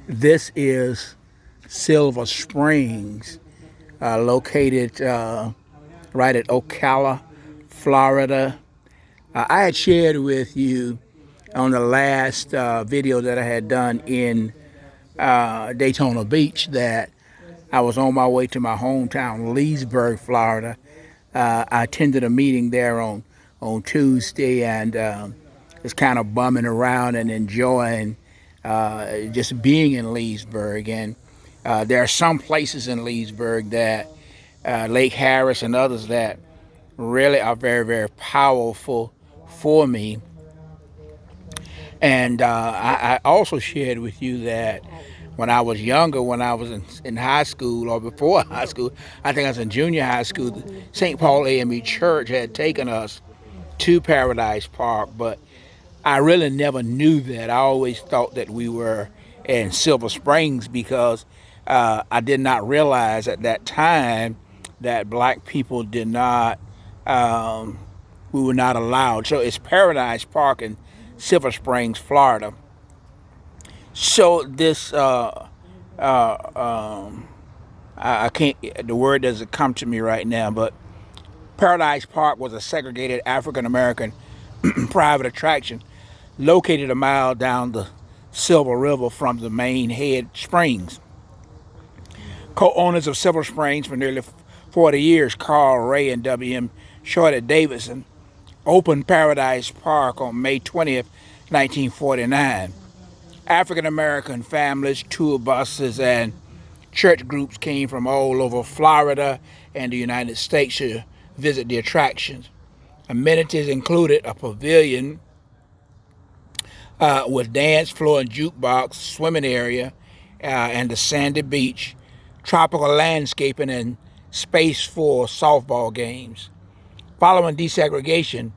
This is Silver Springs, located right at Ocala, Florida. I had shared with you on the last video that I had done in Daytona Beach that I was on my way to my hometown, Leesburg, Florida. I attended a meeting there on Tuesday and was kind of bumming around and enjoying just being in Leesburg. And there are some places in Leesburg that Lake Harris and others that really are very, very powerful for me. And I also shared with you that when I was younger, when I was in high school or before high school, I think I was in junior high school, the St. Paul AME Church had taken us to Paradise Park, but I really never knew that. I always thought that we were in Silver Springs because I did not realize at that time that black people did not, we were not allowed. So it's Paradise Park in Silver Springs, Florida. So this, I can't, the word doesn't come to me right now, but Paradise Park was a segregated African American private attraction located a mile down the Silver River from the main head springs. Co-owners of Silver Springs for nearly 40 years, Carl Ray and W.M. Shorty Davidson, opened Paradise Park on May 20th, 1949. African American families, tour buses, and church groups came from all over Florida and the United States to visit the attractions. Amenities included a pavilion with dance floor and jukebox, swimming area, and the sandy beach, tropical landscaping, and space for softball games. Following desegregation,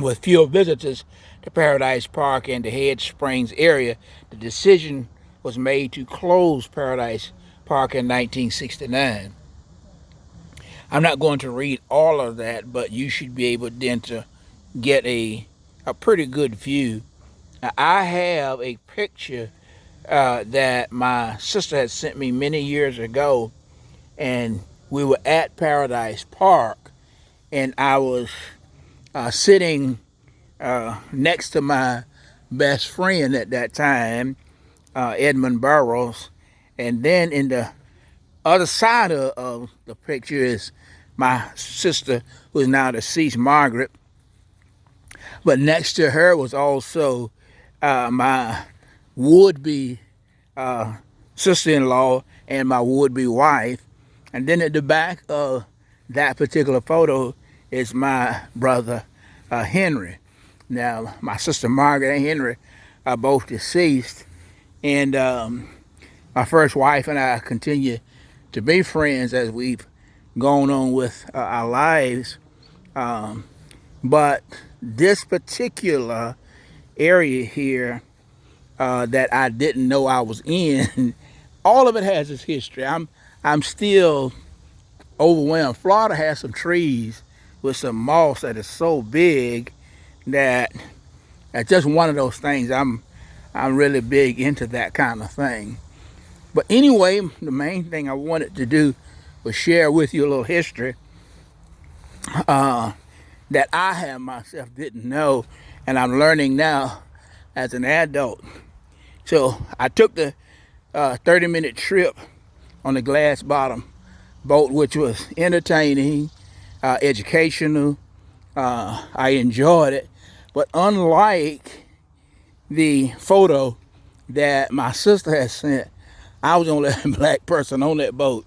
with fewer visitors to Paradise Park and the Head Springs area, the decision was made to close Paradise Park in 1969. I'm not going to read all of that, but you should be able then to get a pretty good view. I have a picture that my sister had sent me many years ago, and we were at Paradise Park, and I was sitting next to my best friend at that time, Edmund Burrows, and then in the other side of the picture is my sister, who is now deceased, Margaret. But next to her was also my would-be sister-in-law and my would-be wife. And then at the back of that particular photo is my brother Henry. Now, my sister Margaret and Henry are both deceased, and my first wife and I continue to be friends as we've gone on with our lives. But this particular area here that I didn't know I was in, all of it has its history. I'm still overwhelmed. Florida has some trees with some moss that is so big that it's just one of those things. I'm really big into that kind of thing. But anyway, the main thing I wanted to do was share with you a little history that I have myself didn't know, and I'm learning now as an adult. So I took the 30-minute trip on the glass bottom boat, which was entertaining, educational. I enjoyed it. But unlike the photo that my sister has sent, I was the only black person on that boat.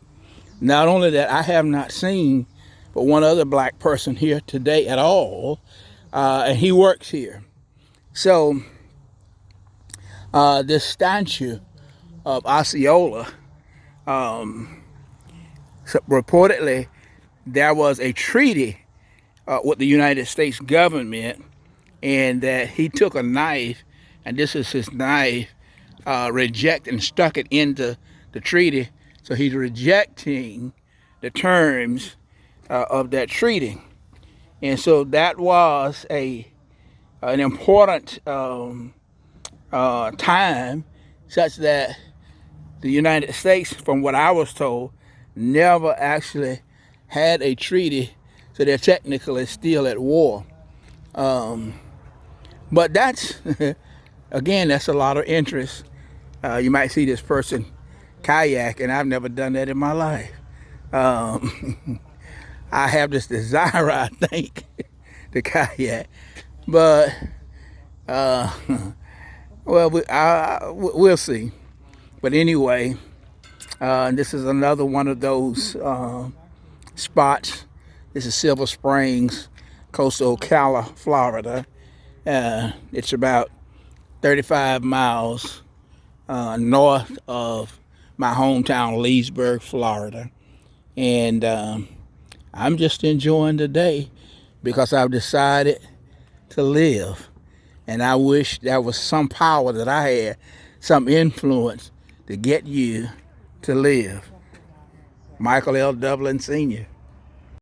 Not only that, I have not seen but one other black person here today at all, and he works here. So this statue of Osceola, reportedly there was a treaty with the United States government, and that he took a knife, and this is his knife, rejected and stuck it into the treaty. So he's rejecting the terms of that treaty. And so that was an important time, such that The United States, from what I was told, never actually had a treaty, so they're technically still at war. But that's, again, that's a lot of interest. You might see this person kayak, and I've never done that in my life. I have this desire, I think, to kayak, but well, we'll see. But anyway, this is another one of those spots. This is Silver Springs, coastal Ocala, Florida. It's about 35 miles north of my hometown, Leesburg, Florida. And I'm just enjoying the day because I've decided to live. And I wish there was some power that I had, some influence to get you to live. Michael L. Dublin Sr.